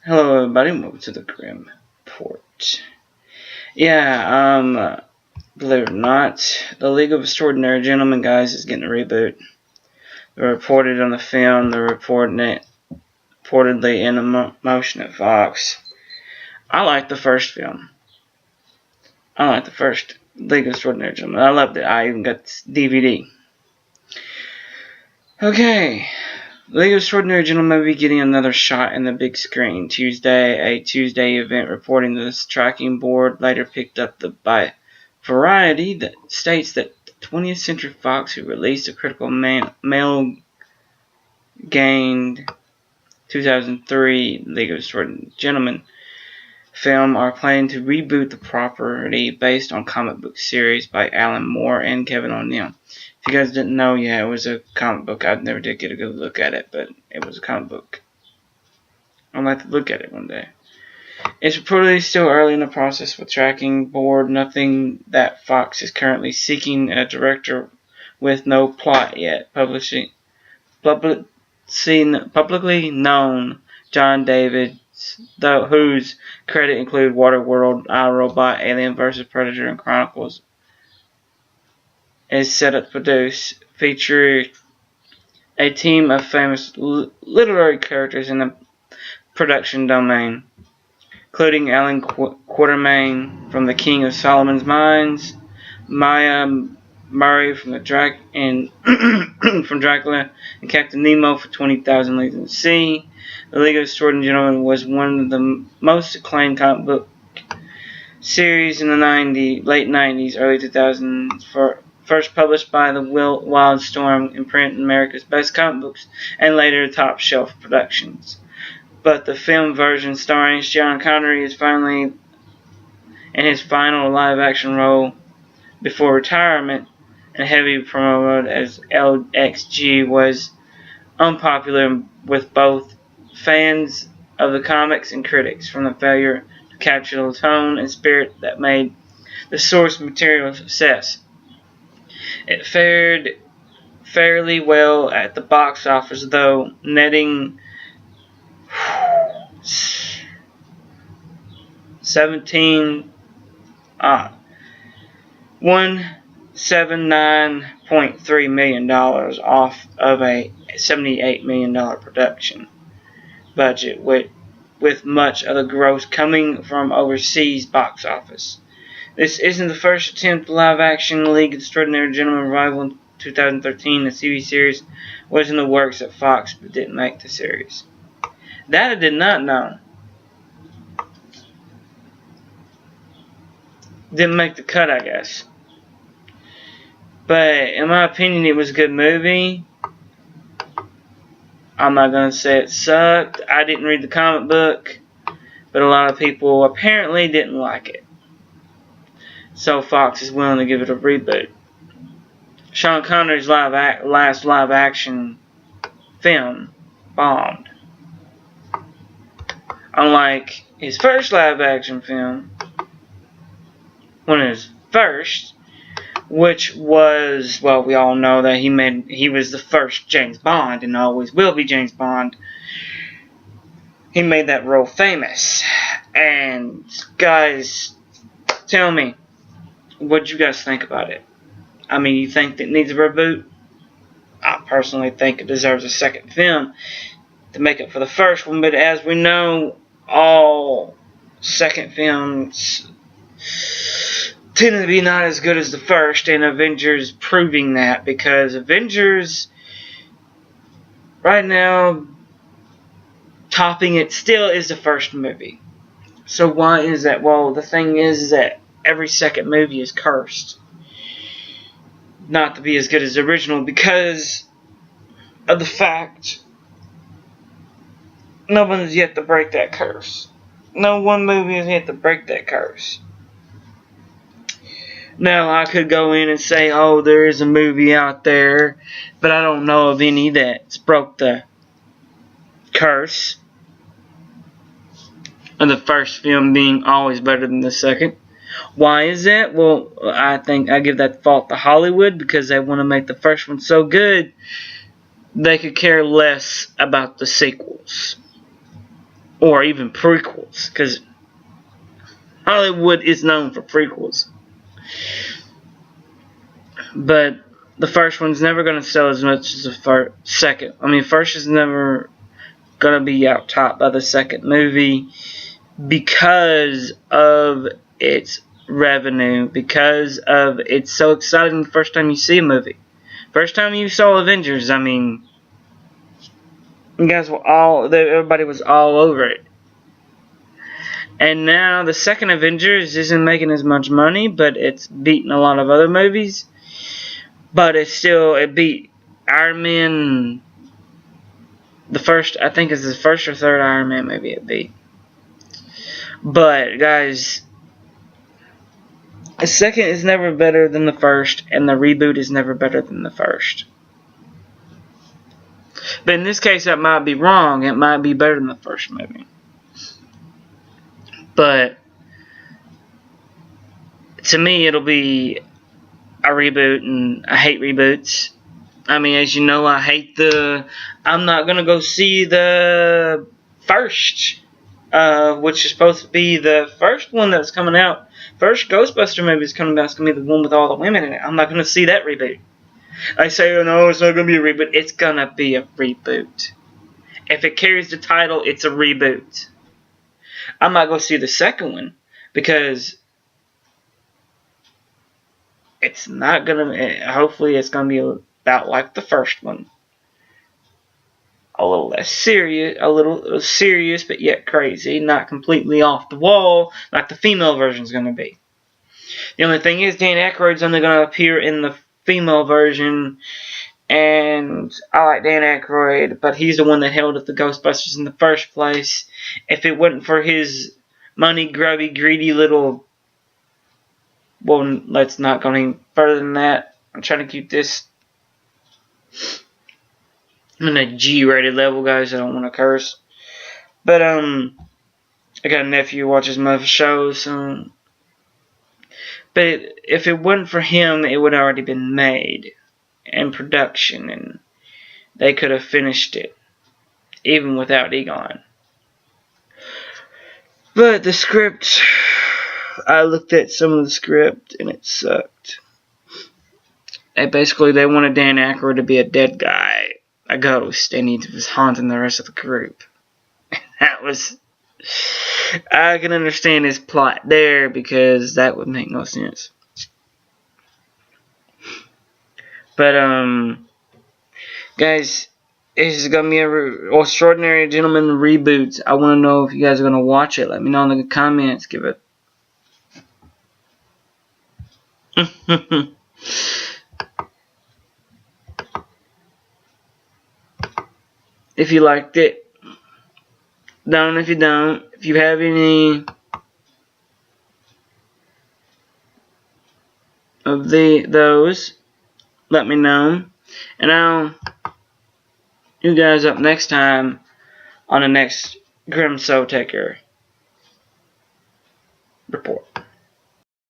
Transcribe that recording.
Hello everybody, welcome to the Grim Report. Yeah, believe it or not, the League of Extraordinary Gentlemen, guys, is getting a reboot. They reported on the film, they're reporting it reportedly in motion at Fox. I like the first film. I like the first League of Extraordinary Gentlemen. I loved it. I even got this DVD. Okay. League of Extraordinary Gentlemen will be getting another shot in the big screen. A Tuesday event reporting this tracking board later picked up by Variety that states that the 20th Century Fox, who released a critical mail gained 2003 League of Extraordinary Gentlemen film, are planning to reboot the property based on comic book series by Alan Moore and Kevin O'Neill. If you guys didn't know, yeah, it was a comic book. I never did get a good look at it, but it was a comic book. I'd like to look at it one day. It's reportedly still early in the process with tracking board. Nothing that Fox is currently seeking a director with no plot yet. Publicly known John David, whose credit include Waterworld, iRobot, Alien vs. Predator, and Chronicles, is set up to produce, featuring a team of famous literary characters in the production domain, including Alan Quatermain from The King of Solomon's Mines, Maya Murray from from Dracula, and Captain Nemo for 20,000 Leagues in the Sea. The League of Extraordinary Gentlemen was one of the most acclaimed comic book series in the late 90s, early 2000s, first published by the Wildstorm imprint, America's Best Comic Books, and later Top Shelf Productions. But the film version starring Sean Connery is finally in his final live-action role before retirement, and heavily promoted as LXG, was unpopular with both fans of the comics and critics from the failure to capture the tone and spirit that made the source material a success. It fared fairly well at the box office, though, netting $179.3 million off of a $78 million production budget, with much of the gross coming from overseas box office. This isn't the first attempt at live-action League of Extraordinary Gentlemen revival. In 2013, the TV series was in the works at Fox, but didn't make the series. That I did not know. Didn't make the cut, I guess. But in my opinion, it was a good movie. I'm not going to say it sucked. I didn't read the comic book, but a lot of people apparently didn't like it. So Fox is willing to give it a reboot. Sean Connery's last live-action film bombed. Unlike his first live-action film, which was, well, we all know that he was the first James Bond and always will be James Bond. He made that role famous. And guys, tell me, what you guys think about it? I mean, you think it needs a reboot? I personally think it deserves a second film to make up for the first one, but as we know, all second films tend to be not as good as the first, and Avengers proving that, because Avengers right now topping it still is the first movie. So why is that? Well, the thing is that every second movie is cursed not to be as good as the original, because of the fact no one has yet to break that curse. No one movie has yet to break that curse. Now, I could go in and say, oh, there is a movie out there, but I don't know of any that's broke the curse of the first film being always better than the second. Why is that? Well, I think I give that fault to Hollywood, because they want to make the first one so good they could care less about the sequels. or even prequels, because Hollywood is known for prequels. But the first one's never going to sell as much as the second. I mean, first is never going to be out top by the second movie because of its revenue, because of it's so exciting the first time you see a movie. First time you saw Avengers, I mean, you guys were everybody was all over it. And now the second Avengers isn't making as much money, but it's beating a lot of other movies. But it beat Iron Man. The first, I think, is the first or third Iron Man movie it beat. But guys, the second is never better than the first, and the reboot is never better than the first. But in this case, that might be wrong. It might be better than the first movie. But to me, it'll be a reboot, and I hate reboots. I mean, as you know, I'm not going to go see the first, which is supposed to be the first one that's coming out. First Ghostbuster movie is coming out. It's going to be the one with all the women in it. I'm not going to see that reboot. I say, oh no, it's not going to be a reboot. It's going to be a reboot. If it carries the title, it's a reboot. I'm not going to see the second one because it's not going to, hopefully it's going to be about like the first one. A little less serious, a little serious, but yet crazy. Not completely off the wall like the female version is going to be. The only thing is, Dan Aykroyd's only going to appear in the female version, and I like Dan Aykroyd, but he's the one that held up the Ghostbusters in the first place. If it wasn't for his money grubby, greedy little, well, let's not go any further than that. I'm trying to keep this in a G-rated level, guys. I don't want to curse, but I got a nephew who watches my shows, so. But if it wasn't for him, it would have already been made in production, and they could have finished it, even without Egon. But the script, I looked at some of the script, and it sucked. They wanted Dan Aykroyd to be a dead guy, a ghost, and he was haunting the rest of the group. That was... I can understand his plot there because that would make no sense. But guys, this is gonna be a Extraordinary Gentleman reboot. I want to know if you guys are gonna watch it. Let me know in the comments. Give it. If you liked it. Down if you don't. If you have any of those, let me know. And I'll you guys up next time on the next Grim Soul Taker report.